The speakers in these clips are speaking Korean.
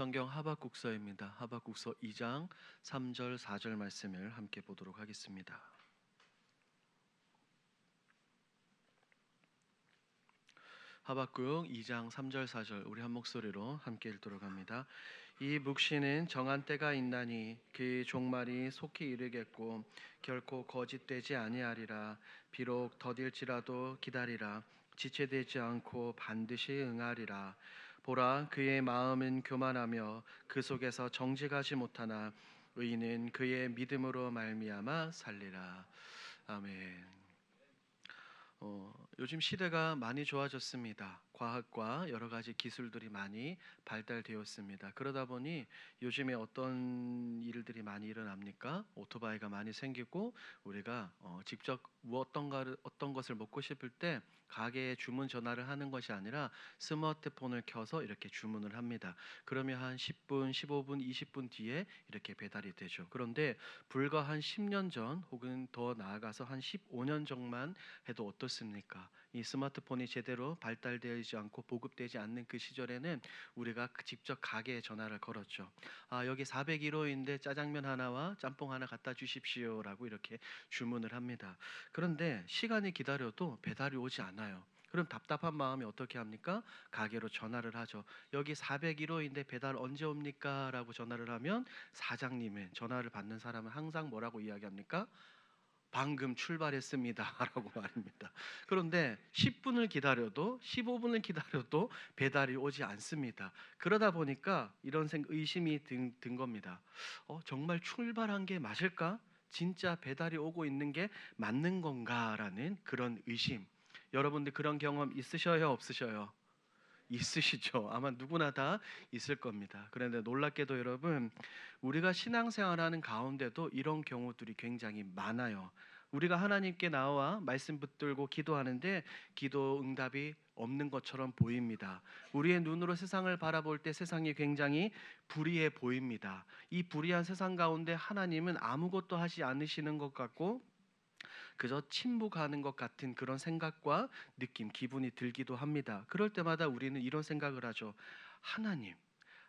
성경 하박국서입니다. 하박국서 2장 3절 4절 말씀을 함께 보도록 하겠습니다. 하박국 2장 3절 4절 우리 한 목소리로 함께 읽도록 합니다. 이 묵시는 정한 때가 있나니 그 종말이 속히 이르겠고 결코 거짓되지 아니하리라. 비록 더딜지라도 기다리라. 지체되지 않고 반드시 응하리라. 보라, 그의 마음은 교만하며 그 속에서 정직하지 못하나 의인은 그의 믿음으로 말미암아 살리라. 아멘. 요즘 시대가 많이 좋아졌습니다. 과학과 여러 가지 기술들이 많이 발달되었습니다. 그러다 보니 요즘에 어떤 일들이 많이 일어납니까? 오토바이가 많이 생기고 우리가 직접 어떤 것을 먹고 싶을 때 가게에 주문 전화를 하는 것이 아니라 스마트폰을 켜서 이렇게 주문을 합니다. 그러면 한 10분, 15분, 20분 뒤에 이렇게 배달이 되죠. 그런데 불과 한 10년 전 혹은 더 나아가서 한 15년 전만 해도 어떻습니까? 이 스마트폰이 제대로 발달되지 않고 보급되지 않는 그 시절에는 우리가 직접 가게에 전화를 걸었죠. 여기 401호인데 짜장면 하나와 짬뽕 하나 갖다 주십시오라고 이렇게 주문을 합니다. 그런데 시간이 기다려도 배달이 오지 않아요. 그럼 답답한 마음에 어떻게 합니까? 가게로 전화를 하죠. 여기 401호인데 배달 언제 옵니까? 라고 전화를 하면 사장님은, 전화를 받는 사람은 항상 뭐라고 이야기합니까? 방금 출발했습니다 라고 말입니다. 그런데 10분을 기다려도 15분을 기다려도 배달이 오지 않습니다. 그러다 보니까 이런 의심이 든 겁니다. 정말 출발한 게 맞을까? 진짜 배달이 오고 있는 게 맞는 건가라는 그런 의심. 여러분들 그런 경험 있으셔요, 없으셔요? 있으시죠? 아마 누구나 다 있을 겁니다. 그런데 놀랍게도 여러분, 우리가 신앙생활하는 가운데도 이런 경우들이 굉장히 많아요. 우리가 하나님께 나와 말씀 붙들고 기도하는데 기도 응답이 없는 것처럼 보입니다. 우리의 눈으로 세상을 바라볼 때 세상이 굉장히 불의해 보입니다. 이 불의한 세상 가운데 하나님은 아무것도 하지 않으시는 것 같고 그저 침묵하는 것 같은 그런 생각과 느낌, 기분이 들기도 합니다. 그럴 때마다 우리는 이런 생각을 하죠.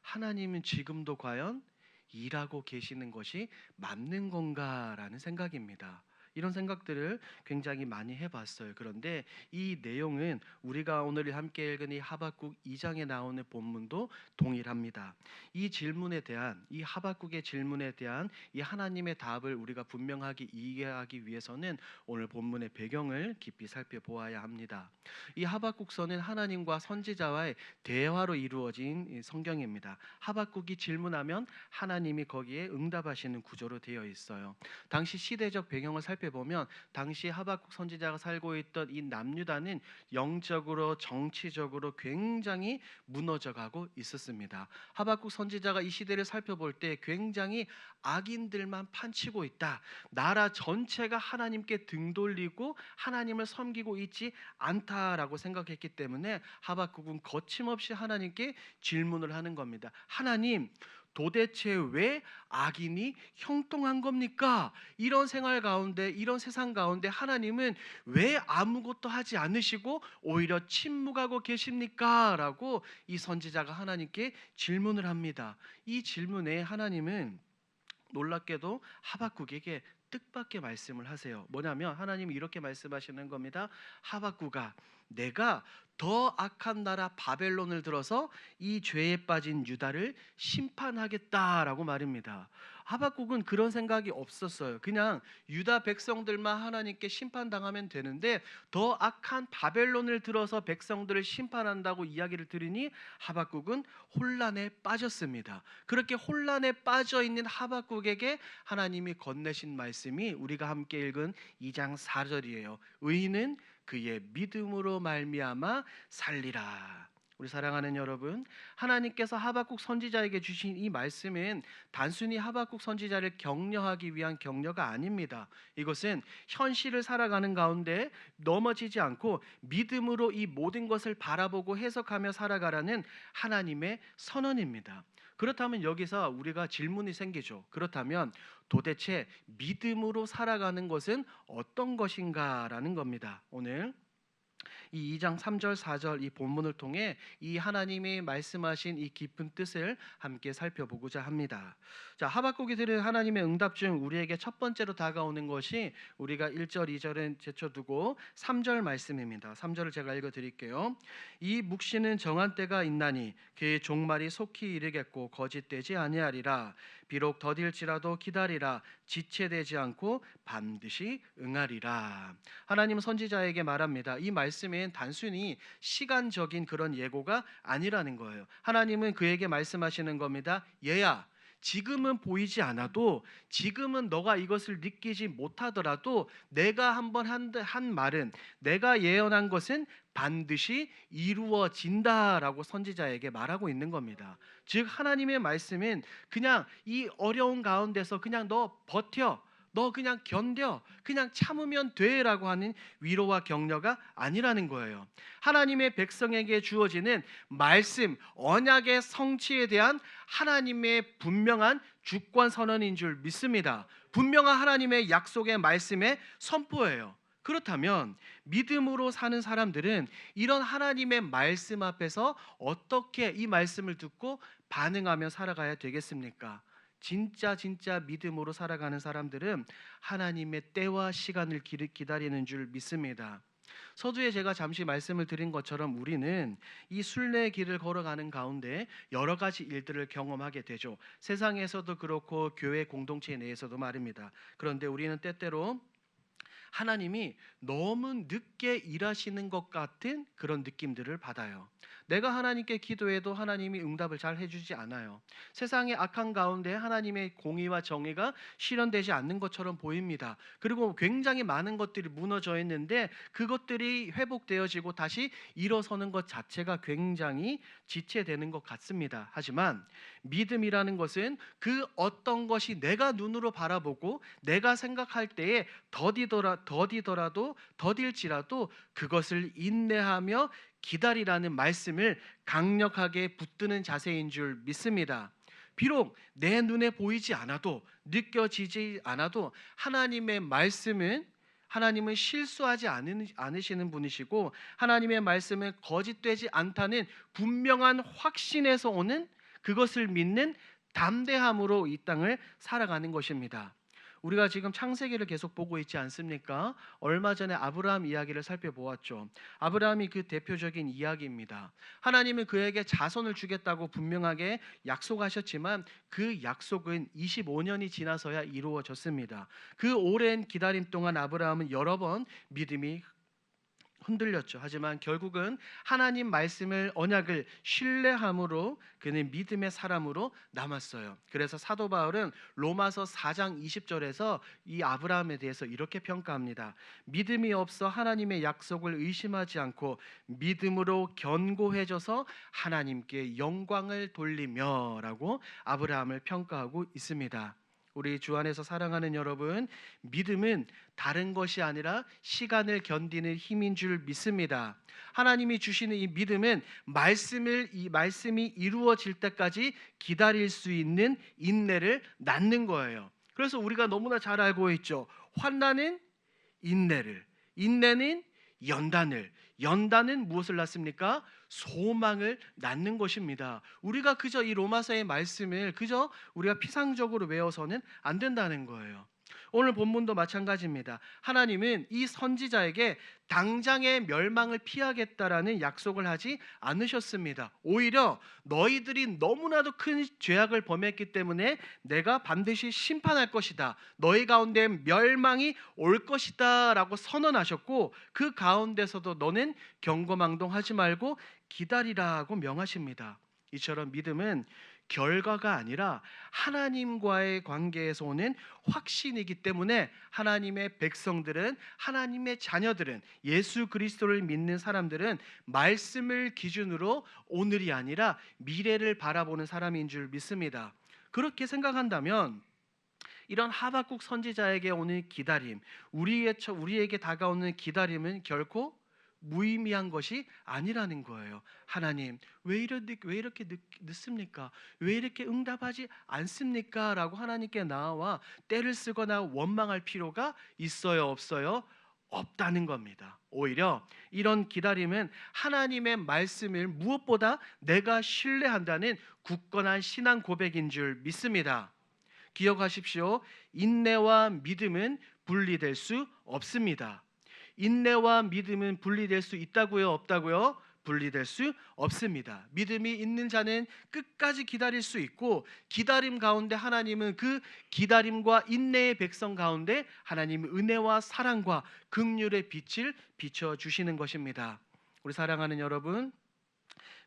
하나님은 지금도 과연 일하고 계시는 것이 맞는 건가라는 생각입니다. 이런 생각들을 굉장히 많이 해봤어요. 그런데 이 내용은 우리가 오늘 함께 읽은 이 하박국 2장에 나오는 본문도 동일합니다. 이 질문에 대한, 이 하박국의 질문에 대한 이 하나님의 답을 우리가 분명하게 이해하기 위해서는 오늘 본문의 배경을 깊이 살펴보아야 합니다. 이 하박국서는 하나님과 선지자와의 대화로 이루어진 성경입니다. 하박국이 질문하면 하나님이 거기에 응답하시는 구조로 되어 있어요. 당시 시대적 배경을 살펴보면 당시 하박국 선지자가 살고 있던 이 남유다는 영적으로 정치적으로 굉장히 무너져가고 있었습니다. 하박국 선지자가 이 시대를 살펴볼 때 굉장히 악인들만 판치고 있다. 나라 전체가 하나님께 등 돌리고 하나님을 섬기고 있지 않다라고 생각했기 때문에 하박국은 거침없이 하나님께 질문을 하는 겁니다. 하나님, 도대체 왜 악인이 형통한 겁니까? 이런 생활 가운데, 이런 세상 가운데 하나님은 왜 아무것도 하지 않으시고 오히려 침묵하고 계십니까? 라고 이 선지자가 하나님께 질문을 합니다. 이 질문에 하나님은 놀랍게도 하박국에게 뜻밖의 말씀을 하세요. 뭐냐면 하나님이 이렇게 말씀하시는 겁니다. 하박국아, 내가 더 악한 나라 바벨론을 들어서 이 죄에 빠진 유다를 심판하겠다라고 말입니다. 하박국은 그런 생각이 없었어요. 그냥 유다 백성들만 하나님께 심판당하면 되는데 더 악한 바벨론을 들어서 백성들을 심판한다고 이야기를 들으니 하박국은 혼란에 빠졌습니다. 그렇게 혼란에 빠져 있는 하박국에게 하나님이 건네신 말씀이 우리가 함께 읽은 2장 4절이에요. 의인은 그의 믿음으로 말미암아 살리라. 우리 사랑하는 여러분, 하나님께서 하박국 선지자에게 주신 이 말씀은 단순히 하박국 선지자를 격려하기 위한 격려가 아닙니다. 이것은 현실을 살아가는 가운데 넘어지지 않고 믿음으로 이 모든 것을 바라보고 해석하며 살아가라는 하나님의 선언입니다. 그렇다면 여기서 우리가 질문이 생기죠. 그렇다면 도대체 믿음으로 살아가는 것은 어떤 것인가라는 겁니다. 오늘 이 2장 3절 4절 이 본문을 통해 이 하나님이 말씀하신 이 깊은 뜻을 함께 살펴보고자 합니다. 자, 하박국이 들은 하나님의 응답 중 우리에게 첫 번째로 다가오는 것이 우리가 1절 2절은 제쳐두고 3절 말씀입니다. 3절을 제가 읽어 드릴게요. 이 묵시는 정한 때가 있나니 그의 종말이 속히 이르겠고 거짓되지 아니하리라. 비록 더딜지라도 기다리라. 지체되지 않고 반드시 응하리라. 하나님 선지자에게 말합니다. 이 말씀은 단순히 시간적인 그런 예고가 아니라는 거예요. 하나님은 그에게 말씀하시는 겁니다. 얘야, 지금은 보이지 않아도, 지금은 너가 이것을 느끼지 못하더라도 내가 한번 한 말은, 내가 예언한 것은 반드시 이루어진다라고 선지자에게 말하고 있는 겁니다. 즉 하나님의 말씀은 그냥 이 어려운 가운데서 그냥 너 버텨, 너 그냥 견뎌, 그냥 참으면 돼라고 하는 위로와 격려가 아니라는 거예요. 하나님의 백성에게 주어지는 말씀, 언약의 성취에 대한 하나님의 분명한 주권 선언인 줄 믿습니다. 분명한 하나님의 약속의 말씀의 선포예요. 그렇다면 믿음으로 사는 사람들은 이런 하나님의 말씀 앞에서 어떻게 이 말씀을 듣고 반응하며 살아가야 되겠습니까? 진짜 믿음으로 살아가는 사람들은 하나님의 때와 시간을 기다리는 줄 믿습니다. 서두에 제가 잠시 말씀을 드린 것처럼 우리는 이 순례의 길을 걸어가는 가운데 여러 가지 일들을 경험하게 되죠. 세상에서도 그렇고 교회 공동체 내에서도 말입니다. 그런데 우리는 때때로 하나님이 너무 늦게 일하시는 것 같은 그런 느낌들을 받아요. 내가 하나님께 기도해도 하나님이 응답을 잘 해주지 않아요. 세상의 악한 가운데 하나님의 공의와 정의가 실현되지 않는 것처럼 보입니다. 그리고 굉장히 많은 것들이 무너져 있는데 그것들이 회복되어지고 다시 일어서는 것 자체가 굉장히 지체되는 것 같습니다. 하지만 믿음이라는 것은 그 어떤 것이 내가 눈으로 바라보고 내가 생각할 때에 더딜지라도 그것을 인내하며 기다리라는 말씀을 강력하게 붙드는 자세인 줄 믿습니다. 비록 내 눈에 보이지 않아도 느껴지지 않아도 하나님은 실수하지 않으시는 분이시고 하나님의 말씀은 거짓되지 않다는 분명한 확신에서 오는 그것을 믿는 담대함으로 이 땅을 살아가는 것입니다. 우리가 지금 창세기를 계속 보고 있지 않습니까? 얼마 전에 아브라함 이야기를 살펴보았죠. 아브라함이 그 대표적인 이야기입니다. 하나님은 그에게 자손을 주겠다고 분명하게 약속하셨지만 그 약속은 25년이 지나서야 이루어졌습니다. 그 오랜 기다림 동안 아브라함은 여러 번 믿음이 흔들렸죠. 하지만 결국은 하나님 말씀을 언약을 신뢰함으로 그는 믿음의 사람으로 남았어요. 그래서 사도 바울은 로마서 4장 20절에서 이 아브라함에 대해서 이렇게 평가합니다. 믿음이 없어 하나님의 약속을 의심하지 않고 믿음으로 견고해져서 하나님께 영광을 돌리며라고 아브라함을 평가하고 있습니다. 우리 주 안에서 사랑하는 여러분, 믿음은 다른 것이 아니라 시간을 견디는 힘인 줄 믿습니다. 하나님이 주시는 이 믿음은 이 말씀이 이루어질 때까지 기다릴 수 있는 인내를 낳는 거예요. 그래서 우리가 너무나 잘 알고 있죠. 환난은 인내를, 인내는 연단은 무엇을 낳습니까? 소망을 낳는 것입니다. 우리가 그저 이 로마서의 말씀을 그저 우리가 피상적으로 외워서는 안 된다는 거예요. 오늘 본문도 마찬가지입니다. 하나님은 이 선지자에게 당장의 멸망을 피하겠다라는 약속을 하지 않으셨습니다. 오히려 너희들이 너무나도 큰 죄악을 범했기 때문에 내가 반드시 심판할 것이다. 너희 가운데 멸망이 올 것이다 라고 선언하셨고 그 가운데서도 너는 경거망동하지 말고 기다리라고 명하십니다. 이처럼 믿음은 결과가 아니라 하나님과의 관계에서 오는 확신이기 때문에 하나님의 백성들은, 하나님의 자녀들은, 예수 그리스도를 믿는 사람들은 말씀을 기준으로 오늘이 아니라 미래를 바라보는 사람인 줄 믿습니다. 그렇게 생각한다면 이런 하박국 선지자에게 오는 기다림, 우리에게 다가오는 기다림은 결코 무의미한 것이 아니라는 거예요. 하나님, 왜 이렇게 늦습니까? 왜 이렇게 응답하지 않습니까? 라고 하나님께 나와 때를 쓰거나 원망할 필요가 있어요, 없어요? 없다는 겁니다. 오히려 이런 기다림은 하나님의 말씀을 무엇보다 내가 신뢰한다는 굳건한 신앙 고백인 줄 믿습니다. 기억하십시오. 인내와 믿음은 분리될 수 없습니다. 인내와 믿음은 분리될 수 있다고요? 없다고요? 분리될 수 없습니다. 믿음이 있는 자는 끝까지 기다릴 수 있고, 기다림 가운데 하나님은 그 기다림과 인내의 백성 가운데 하나님의 은혜와 사랑과 긍휼의 빛을 비춰 주시는 것입니다. 우리 사랑하는 여러분,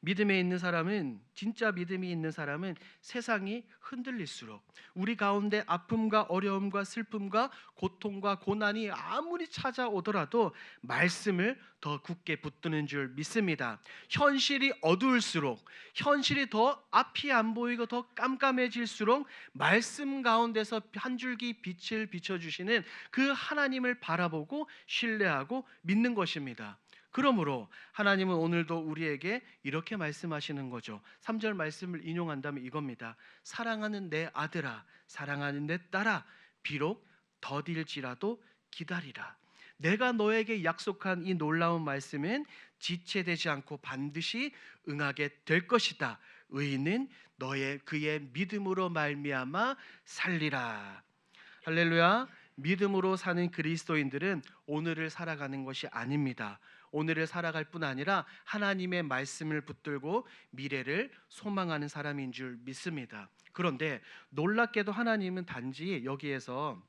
믿음에 있는 사람은, 진짜 믿음이 있는 사람은 세상이 흔들릴수록, 우리 가운데 아픔과 어려움과 슬픔과 고통과 고난이 아무리 찾아오더라도 말씀을 더 굳게 붙드는 줄 믿습니다. 현실이 어두울수록, 현실이 더 앞이 안 보이고 더 깜깜해질수록 말씀 가운데서 한 줄기 빛을 비춰주시는 그 하나님을 바라보고 신뢰하고 믿는 것입니다. 그러므로 하나님은 오늘도 우리에게 이렇게 말씀하시는 거죠. 3절 말씀을 인용한다면 이겁니다. 사랑하는 내 아들아, 사랑하는 내 딸아, 비록 더딜지라도 기다리라. 내가 너에게 약속한 이 놀라운 말씀은 지체되지 않고 반드시 응하게 될 것이다. 의인은 그의 믿음으로 말미암아 살리라. 할렐루야. 믿음으로 사는 그리스도인들은 오늘을 살아가는 것이 아닙니다. 오늘을 살아갈 뿐 아니라 하나님의 말씀을 붙들고 미래를 소망하는 사람인 줄 믿습니다. 그런데 놀랍게도 하나님은 단지 여기에서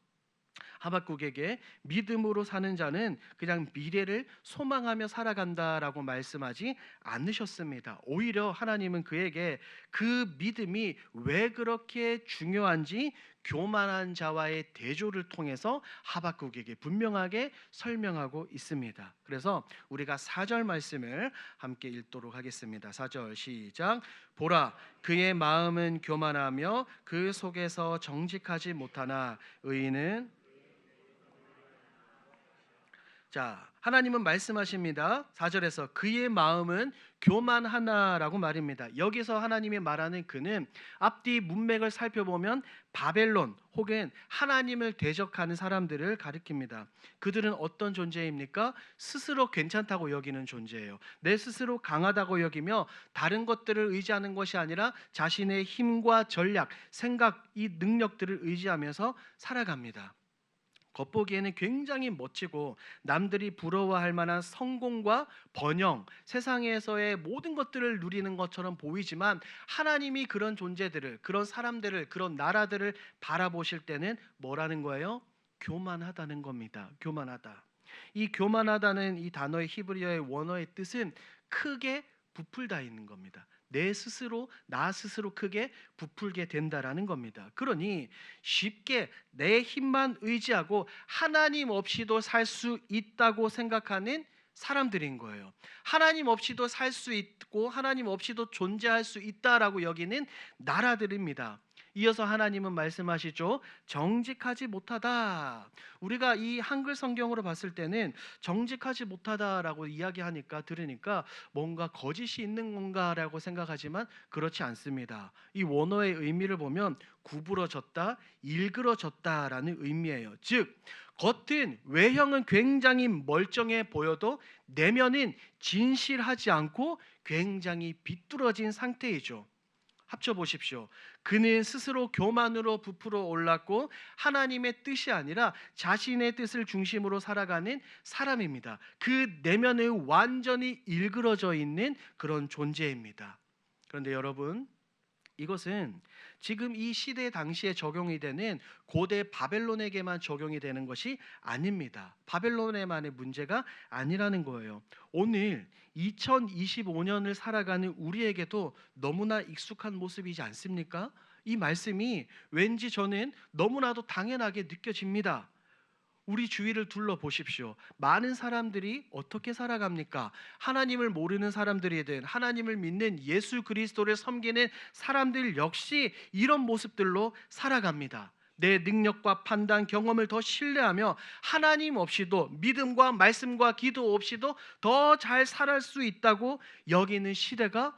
하박국에게 믿음으로 사는 자는 그냥 미래를 소망하며 살아간다라고 말씀하지 않으셨습니다. 오히려 하나님은 그에게 그 믿음이 왜 그렇게 중요한지 교만한 자와의 대조를 통해서 하박국에게 분명하게 설명하고 있습니다. 그래서 우리가 4절 말씀을 함께 읽도록 하겠습니다. 4절 시작. 보라, 그의 마음은 교만하며 그 속에서 정직하지 못하나 의인은, 자, 하나님은 말씀하십니다. 4절에서 그의 마음은 교만하나라고 말입니다. 여기서 하나님이 말하는 그는 앞뒤 문맥을 살펴보면 바벨론 혹은 하나님을 대적하는 사람들을 가리킵니다. 그들은 어떤 존재입니까? 스스로 괜찮다고 여기는 존재예요. 내 스스로 강하다고 여기며 다른 것들을 의지하는 것이 아니라 자신의 힘과 전략, 생각, 이 능력들을 의지하면서 살아갑니다. 겉보기에는 굉장히 멋지고 남들이 부러워할 만한 성공과 번영, 세상에서의 모든 것들을 누리는 것처럼 보이지만 하나님이 그런 존재들을, 그런 사람들을, 그런 나라들을 바라보실 때는 뭐라는 거예요? 교만하다는 겁니다. 교만하다. 이 교만하다는 이 단어의 히브리어의 원어의 뜻은 크게 부풀다 있는 겁니다. 나 스스로 크게 부풀게 된다라는 겁니다. 그러니 쉽게 내 힘만 의지하고 하나님 없이도 살 수 있다고 생각하는 사람들인 거예요. 하나님 없이도 살 수 있고 하나님 없이도 존재할 수 있다라고 여기는 나라들입니다. 이어서 하나님은 말씀하시죠. 정직하지 못하다. 우리가 이 한글 성경으로 봤을 때는 정직하지 못하다라고 이야기하니까, 들으니까 뭔가 거짓이 있는 건가라고 생각하지만 그렇지 않습니다. 이 원어의 의미를 보면 구부러졌다, 일그러졌다라는 의미예요. 즉 겉은, 외형은 굉장히 멀쩡해 보여도 내면은 진실하지 않고 굉장히 비뚤어진 상태이죠. 합쳐보십시오. 그는 스스로 교만으로 부풀어 올랐고 하나님의 뜻이 아니라 자신의 뜻을 중심으로 살아가는 사람입니다. 그 내면에 완전히 일그러져 있는 그런 존재입니다. 그런데 여러분, 이것은 지금 이 시대 당시에 적용이 되는 고대 바벨론에게만 적용이 되는 것이 아닙니다. 바벨론에만의 문제가 아니라는 거예요. 오늘 2025년을 살아가는 우리에게도 너무나 익숙한 모습이지 않습니까? 이 말씀이 왠지 저는 너무나도 당연하게 느껴집니다. 우리 주위를 둘러보십시오. 많은 사람들이 어떻게 살아갑니까? 하나님을 모르는 사람들이든 하나님을 믿는 예수 그리스도를 섬기는 사람들 역시 이런 모습들로 살아갑니다. 내 능력과 판단, 경험을 더 신뢰하며 하나님 없이도, 믿음과 말씀과 기도 없이도 더 잘 살아갈 수 있다고 여기는 시대가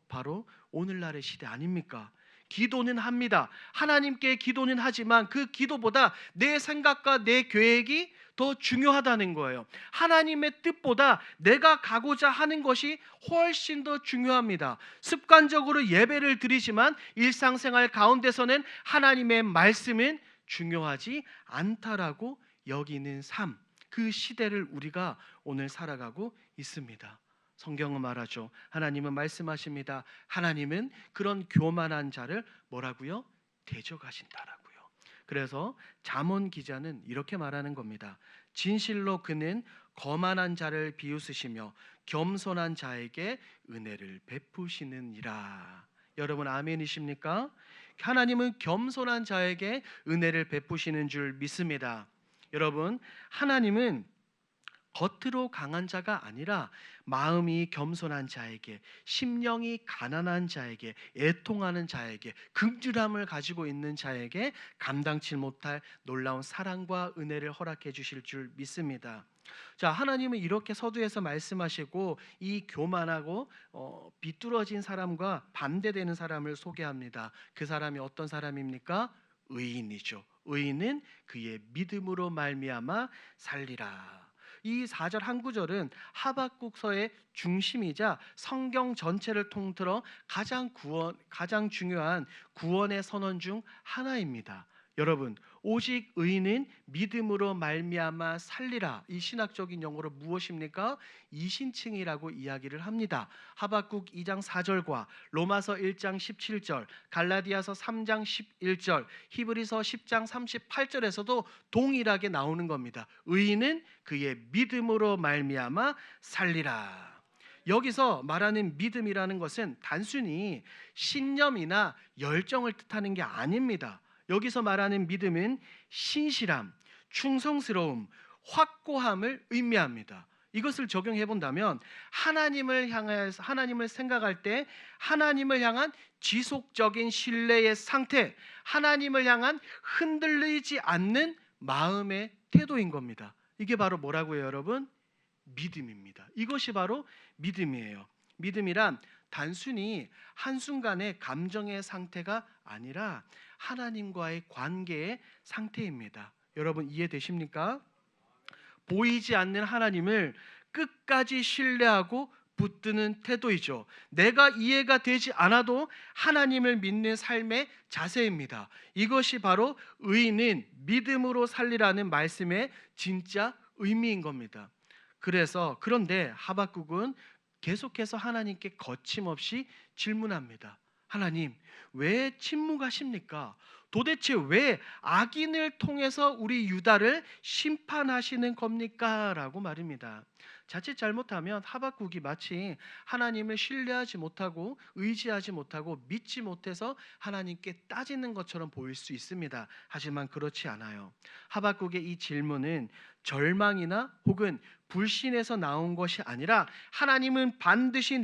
바로 오늘날의 시대 아닙니까? 기도는 합니다. 하나님께 기도는 하지만 그 기도보다 내 생각과 내 계획이 더 중요하다는 거예요. 하나님의 뜻보다 내가 가고자 하는 것이 훨씬 더 중요합니다. 습관적으로 예배를 드리지만 일상생활 가운데서는 하나님의 말씀은 중요하지 않다라고 여기는 삶, 그 시대를 우리가 오늘 살아가고 있습니다. 성경은 말하죠. 하나님은 말씀하십니다. 하나님은 그런 교만한 자를 뭐라고요? 대적하신다라고요. 그래서 잠언 기자는 이렇게 말하는 겁니다. 진실로 그는 거만한 자를 비웃으시며 겸손한 자에게 은혜를 베푸시느니라. 여러분 아멘이십니까? 하나님은 겸손한 자에게 은혜를 베푸시는 줄 믿습니다. 여러분, 하나님은 겉으로 강한 자가 아니라 마음이 겸손한 자에게, 심령이 가난한 자에게, 애통하는 자에게, 긍휼함을 가지고 있는 자에게 감당치 못할 놀라운 사랑과 은혜를 허락해 주실 줄 믿습니다. 자, 하나님은 이렇게 서두에서 말씀하시고 이 교만하고 비뚤어진 사람과 반대되는 사람을 소개합니다. 그 사람이 어떤 사람입니까? 의인이죠. 의인은 그의 믿음으로 말미암아 살리라. 이 4절 한 구절은 하박국서의 중심이자 성경 전체를 통틀어 가장 중요한 구원의 선언 중 하나입니다. 여러분, 오직 의인은 믿음으로 말미암아 살리라. 이 신학적인 용어로 무엇입니까? 이신칭이라고 이야기를 합니다. 하박국 2장 4절과 로마서 1장 17절, 갈라디아서 3장 11절, 히브리서 10장 38절에서도 동일하게 나오는 겁니다. 의인은 그의 믿음으로 말미암아 살리라. 여기서 말하는 믿음이라는 것은 단순히 신념이나 열정을 뜻하는 게 아닙니다. 여기서 말하는 믿음은 신실함, 충성스러움, 확고함을 의미합니다. 이것을 적용해 본다면 하나님을 생각할 때 하나님을 향한 지속적인 신뢰의 상태, 하나님을 향한 흔들리지 않는 마음의 태도인 겁니다. 이게 바로 뭐라고요, 여러분? 믿음입니다. 이것이 바로 믿음이에요. 믿음이란 단순히 한순간의 감정의 상태가 아니라 하나님과의 관계의 상태입니다. 여러분 이해되십니까? 보이지 않는 하나님을 끝까지 신뢰하고 붙드는 태도이죠. 내가 이해가 되지 않아도 하나님을 믿는 삶의 자세입니다. 이것이 바로 의인은 믿음으로 살리라는 말씀의 진짜 의미인 겁니다. 그런데 하박국은 계속해서 하나님께 거침없이 질문합니다. 하나님, 왜 침묵하십니까? 도대체 왜 악인을 통해서 우리 유다를 심판하시는 겁니까? 라고 말입니다. 자칫 잘못하면 하박국이 마치 하나님을 신뢰하지 못하고 의지하지 못하고 믿지 못해서 하나님께 따지는 것처럼 보일 수 있습니다. 하지만 그렇지 않아요. 하박국의 이 질문은 절망이나 혹은 불신에서 나온 것이 아니라 하나님은 반드시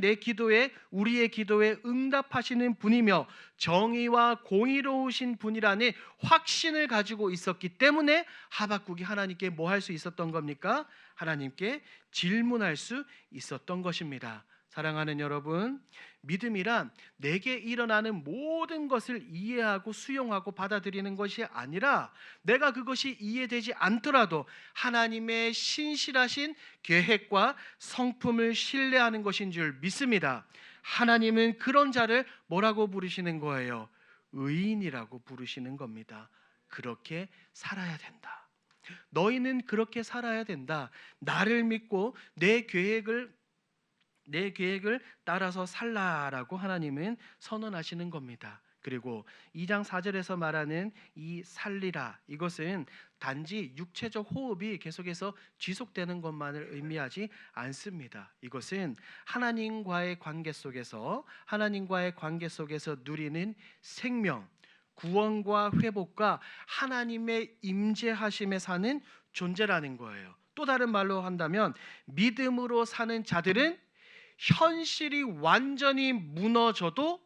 우리의 기도에 응답하시는 분이며 정의와 공의로우신 분이라는 확신을 가지고 있었기 때문에 하박국이 하나님께 뭐 할 수 있었던 겁니까? 하나님께 질문할 수 있었던 것입니다. 사랑하는 여러분, 믿음이란 내게 일어나는 모든 것을 이해하고 수용하고 받아들이는 것이 아니라 내가 그것이 이해되지 않더라도 하나님의 신실하신 계획과 성품을 신뢰하는 것인 줄 믿습니다. 하나님은 그런 자를 뭐라고 부르시는 거예요? 의인이라고 부르시는 겁니다. 그렇게 살아야 된다. 너희는 그렇게 살아야 된다. 나를 믿고 내 계획을 따라서 살라라고 하나님은 선언하시는 겁니다. 그리고 2장 4절에서 말하는 이 살리라, 이것은 단지 육체적 호흡이 계속해서 지속되는 것만을 의미하지 않습니다. 이것은 하나님과의 관계 속에서 누리는 생명, 구원과 회복과 하나님의 임재하심에 사는 존재라는 거예요. 또 다른 말로 한다면 믿음으로 사는 자들은 현실이 완전히 무너져도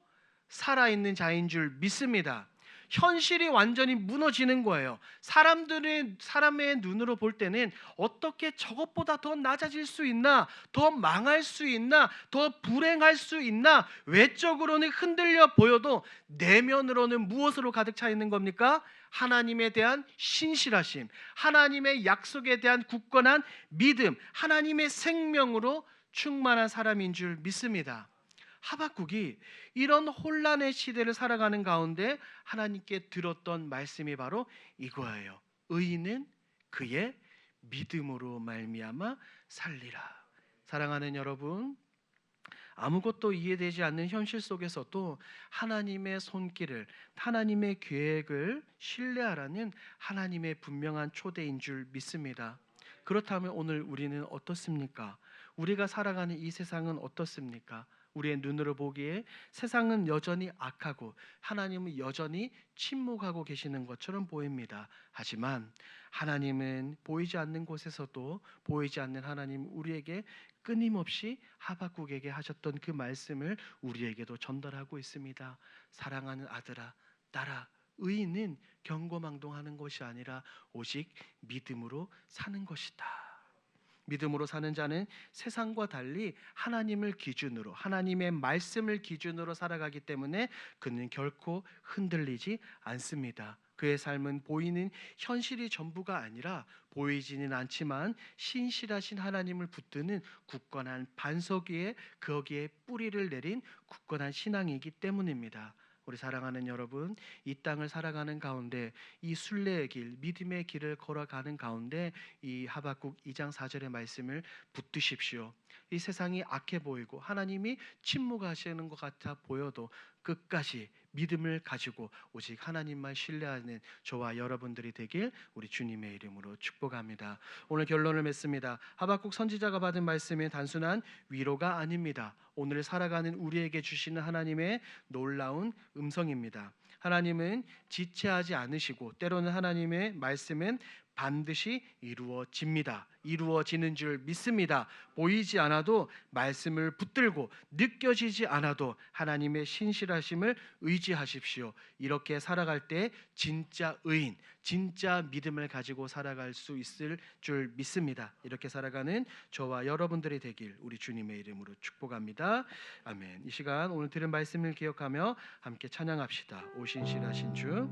살아있는 자인 줄 믿습니다. 현실이 완전히 무너지는 거예요. 사람의 눈으로 볼 때는 어떻게 저것보다 더 낮아질 수 있나, 더 망할 수 있나, 더 불행할 수 있나, 외적으로는 흔들려 보여도 내면으로는 무엇으로 가득 차 있는 겁니까? 하나님에 대한 신실하심, 하나님의 약속에 대한 굳건한 믿음, 하나님의 생명으로 충만한 사람인 줄 믿습니다. 하박국이 이런 혼란의 시대를 살아가는 가운데 하나님께 들었던 말씀이 바로 이거예요. 의인은 그의 믿음으로 말미암아 살리라. 사랑하는 여러분, 아무것도 이해되지 않는 현실 속에서도 하나님의 손길을, 하나님의 계획을 신뢰하라는 하나님의 분명한 초대인 줄 믿습니다. 그렇다면 오늘 우리는 어떻습니까? 우리가 살아가는 이 세상은 어떻습니까? 우리의 눈으로 보기에 세상은 여전히 악하고 하나님은 여전히 침묵하고 계시는 것처럼 보입니다. 하지만 하나님은 보이지 않는 곳에서도 보이지 않는 하나님, 우리에게 끊임없이 하박국에게 하셨던 그 말씀을 우리에게도 전달하고 있습니다. 사랑하는 아들아, 딸아, 의인은 경거망동하는 것이 아니라 오직 믿음으로 사는 것이다. 믿음으로 사는 자는 세상과 달리 하나님을 기준으로, 하나님의 말씀을 기준으로 살아가기 때문에 그는 결코 흔들리지 않습니다. 그의 삶은 보이는 현실이 전부가 아니라 보이지는 않지만 신실하신 하나님을 붙드는 굳건한 반석 위에 거기에 뿌리를 내린 굳건한 신앙이기 때문입니다. 우리 사랑하는 여러분, 이 땅을 살아가는 가운데 이 순례의 길, 믿음의 길을 걸어가는 가운데 이 하박국 2장 4절의 말씀을 붙드십시오. 이 세상이 악해 보이고 하나님이 침묵하시는 것 같아 보여도 끝까지 믿음을 가지고 오직 하나님만 신뢰하는 저와 여러분들이 되길 우리 주님의 이름으로 축복합니다. 오늘 결론을 맺습니다. 하박국 선지자가 받은 말씀은 단순한 위로가 아닙니다. 오늘 살아가는 우리에게 주시는 하나님의 놀라운 음성입니다. 하나님은 지체하지 않으시고 때로는 하나님의 말씀은 반드시 이루어집니다. 이루어지는 줄 믿습니다. 보이지 않아도 말씀을 붙들고 느껴지지 않아도 하나님의 신실하심을 의지하십시오. 이렇게 살아갈 때 진짜 의인, 진짜 믿음을 가지고 살아갈 수 있을 줄 믿습니다. 이렇게 살아가는 저와 여러분들이 되길 우리 주님의 이름으로 축복합니다. 아멘. 이 시간 오늘 들은 말씀을 기억하며 함께 찬양합시다. 오 신실하신 주.